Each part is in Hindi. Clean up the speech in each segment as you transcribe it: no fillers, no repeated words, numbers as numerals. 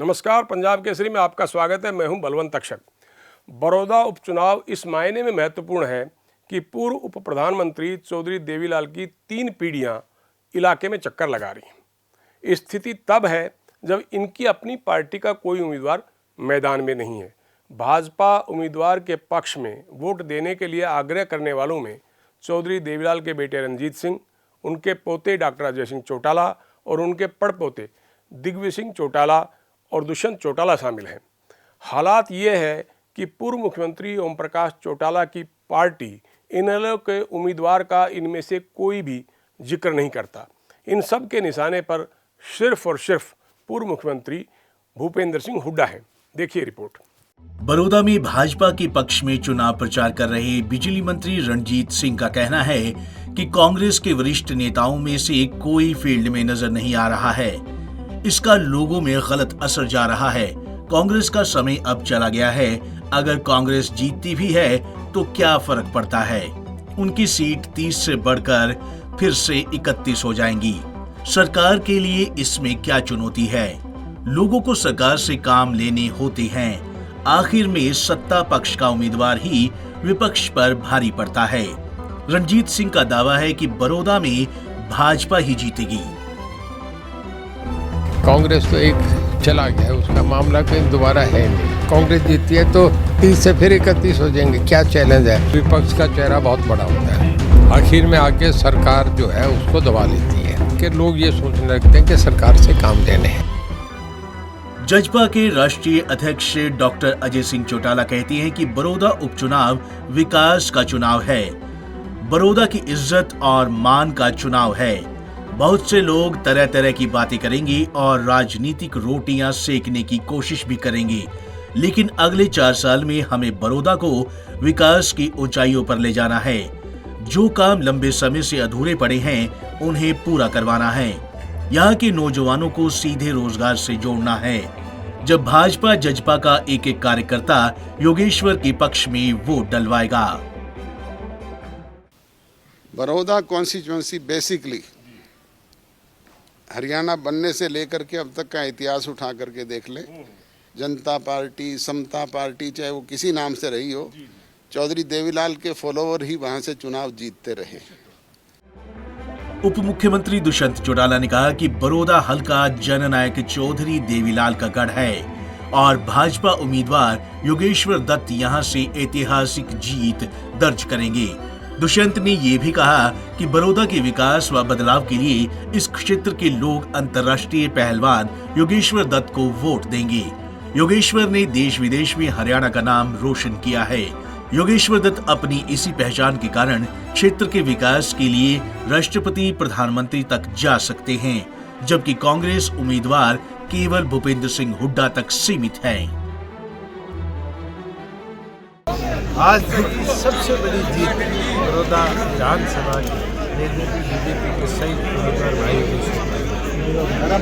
नमस्कार, पंजाब केसरी में आपका स्वागत है। मैं हूं बलवंत तक्षक। बड़ौदा उपचुनाव इस मायने में महत्वपूर्ण है कि पूर्व उप प्रधानमंत्री चौधरी देवीलाल की 3 पीढ़ियां इलाके में चक्कर लगा रही हैं। स्थिति तब है जब इनकी अपनी पार्टी का कोई उम्मीदवार मैदान में नहीं है। भाजपा उम्मीदवार के पक्ष में वोट देने के लिए आग्रह करने वालों में चौधरी देवीलाल के बेटे रणजीत सिंह, उनके पोते डॉक्टर अजय सिंह चौटाला और उनके पड़पोते दिग्विजय सिंह चौटाला और दुष्यंत चौटाला शामिल हैं। हालात ये है कि पूर्व मुख्यमंत्री ओम प्रकाश चौटाला की पार्टी इनेलो के उम्मीदवार का इनमें से कोई भी जिक्र नहीं करता। इन सब के निशाने पर सिर्फ और सिर्फ पूर्व मुख्यमंत्री भूपेंद्र सिंह हुड्डा है। देखिए रिपोर्ट। बड़ौदा में भाजपा के पक्ष में चुनाव प्रचार कर रहे बिजली मंत्री रणजीत सिंह का कहना है कि कांग्रेस के वरिष्ठ नेताओं में से कोई फील्ड में नजर नहीं आ रहा है। इसका लोगों में गलत असर जा रहा है। कांग्रेस का समय अब चला गया है। अगर कांग्रेस जीतती भी है तो क्या फर्क पड़ता है। उनकी सीट 30 से बढ़कर फिर से 31 हो जाएंगी। सरकार के लिए इसमें क्या चुनौती है। लोगों को सरकार से काम लेने होते हैं। आखिर में सत्ता पक्ष का उम्मीदवार ही विपक्ष पर भारी पड़ता है। रणजीत सिंह का दावा है कि बड़ौदा में भाजपा ही जीतेगी। कांग्रेस तो एक चला गया है, उसका मामला कहीं दोबारा है नहीं। कांग्रेस जीतती है तो 30 से फिर 31 हो जाएंगे। क्या चैलेंज है। विपक्ष का चेहरा बहुत बड़ा होता है। आखिर में आके सरकार जो है उसको दबा लेती है कि लोग ये सोचने लगते हैं कि सरकार से काम लेने हैं। जजपा के राष्ट्रीय अध्यक्ष डॉक्टर अजय सिंह चौटाला कहते हैं कि बड़ौदा उपचुनाव विकास का चुनाव है। बड़ौदा की इज्जत और मान का चुनाव है। बहुत से लोग तरह तरह की बातें करेंगे और राजनीतिक रोटियां सेकने की कोशिश भी करेंगे, लेकिन अगले 4 साल में हमें बड़ौदा को विकास की ऊंचाइयों पर ले जाना है। जो काम लंबे समय से अधूरे पड़े हैं उन्हें पूरा करवाना है। यहाँ के नौजवानों को सीधे रोजगार से जोड़ना है। जब भाजपा जजपा का एक एक कार्यकर्ता योगेश्वर के पक्ष में वोट डलवाएगा। बड़ौदा कॉन्स्टिट्यूएंसी बेसिकली हरियाणा बनने से लेकर के अब तक का इतिहास उठा करके देख ले, जनता पार्टी, समता पार्टी, चाहे वो किसी नाम से रही हो, चौधरी देवीलाल के फॉलोवर ही वहां से चुनाव जीतते रहे। उप मुख्यमंत्री दुष्यंत चौटाला ने कहा कि बड़ौदा हल्का जननायक चौधरी देवीलाल का गढ़ है और भाजपा उम्मीदवार योगेश्वर दत्त यहां से ऐतिहासिक जीत दर्ज करेंगे। दुष्यंत ने ये भी कहा कि बड़ौदा के विकास व बदलाव के लिए इस क्षेत्र के लोग अंतर्राष्ट्रीय पहलवान योगेश्वर दत्त को वोट देंगे। योगेश्वर ने देश विदेश में हरियाणा का नाम रोशन किया है। योगेश्वर दत्त अपनी इसी पहचान के कारण क्षेत्र के विकास के लिए राष्ट्रपति प्रधानमंत्री तक जा सकते हैं, जबकि कांग्रेस उम्मीदवार केवल भूपेंद्र सिंह हुड्डा तक सीमित है। आज की सबसे बड़ी जीत बड़ौदा विधानसभा बीजेपी के सही उम्मीदवार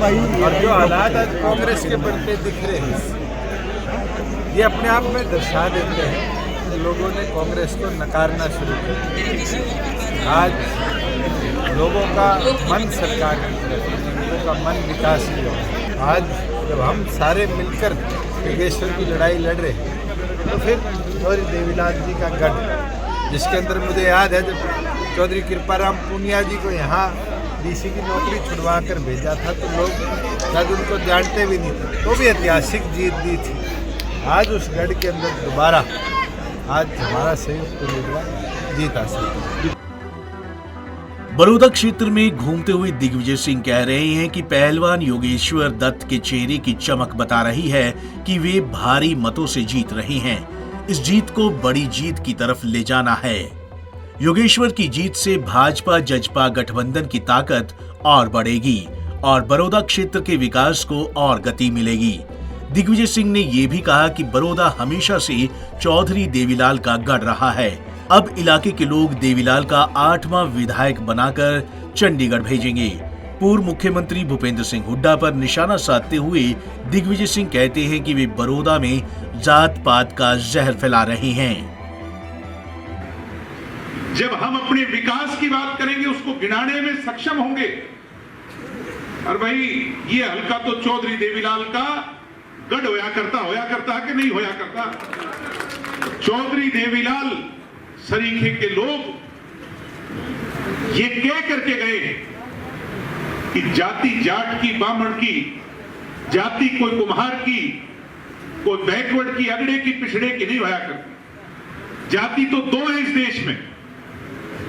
भाई और जो हालात आज कांग्रेस के बढ़ते दिख रहे हैं, ये अपने आप में दर्शा देते हैं कि लोगों ने कांग्रेस को नकारना शुरू कर दिया। आज लोगों का मन सरकार की तरफ, लोगों का मन विकास की ओर। आज जब हम सारे मिलकर योगेश्वर की लड़ाई लड़ रहे हैं तो फिर चौधरी देवीलाल जी का गढ़, जिसके अंदर मुझे याद है जब चौधरी कृपाराम पूनिया जी को यहाँ डीसी की नौकरी छुड़वा कर भेजा था तो लोग शायद उनको जानते भी नहीं थे, तो भी ऐतिहासिक जीत दी थी। आज उस गढ़ के अंदर दोबारा आज हमारा संयुक्त उम्मीदवार जीत हासिल है। बड़ौदा क्षेत्र में घूमते हुए दिग्विजय सिंह कह रहे हैं कि पहलवान योगेश्वर दत्त के चेहरे की चमक बता रही है कि वे भारी मतों से जीत रहे हैं। इस जीत को बड़ी जीत की तरफ ले जाना है। योगेश्वर की जीत से भाजपा जजपा गठबंधन की ताकत और बढ़ेगी और बड़ौदा क्षेत्र के विकास को और गति मिलेगी। दिग्विजय सिंह ने यह भी कहा कि बड़ौदा हमेशा से चौधरी देवीलाल का गढ़ रहा है। अब इलाके के लोग देवीलाल का 8वां विधायक बनाकर चंडीगढ़ भेजेंगे। पूर्व मुख्यमंत्री भूपेंद्र सिंह हुड्डा पर निशाना साधते हुए दिग्विजय सिंह कहते हैं कि वे बड़ौदा में जात पात का जहर फैला रहे हैं। जब हम अपने विकास की बात करेंगे, उसको गिनाने में सक्षम होंगे, और भाई ये हल्का तो चौधरी देवीलाल का गढ़ होया करता कि नहीं होया करता। चौधरी देवीलाल सरीखे के लोग ये कह करके गए कि जाति जाट की, बामण की, जाति कोई कुम्हार की, कोई बैकवर्ड की, अगड़े की, पिछड़े की नहीं होया करती। जाति तो दो है इस देश में,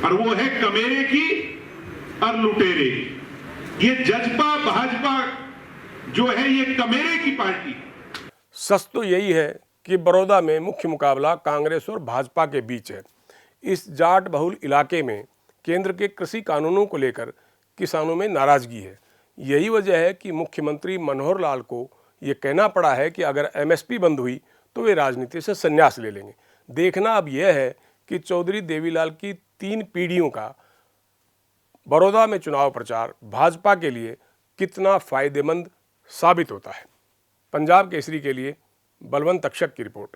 और वो है कमेरे की और लुटेरे की। ये जजपा भाजपा जो है ये कमेरे की पार्टी। सच तो यही है कि बड़ौदा में मुख्य मुकाबला कांग्रेस और भाजपा के बीच है। इस जाट बहुल इलाके में केंद्र के कृषि कानूनों को लेकर किसानों में नाराजगी है। यही वजह है कि मुख्यमंत्री मनोहर लाल को ये कहना पड़ा है कि अगर एमएसपी बंद हुई तो वे राजनीति से संन्यास ले लेंगे। देखना अब यह है कि चौधरी देवीलाल की 3 पीढ़ियों का बड़ौदा में चुनाव प्रचार भाजपा के लिए कितना फायदेमंद साबित होता है। पंजाब केसरी के लिए बलवंत तक्षक की रिपोर्ट।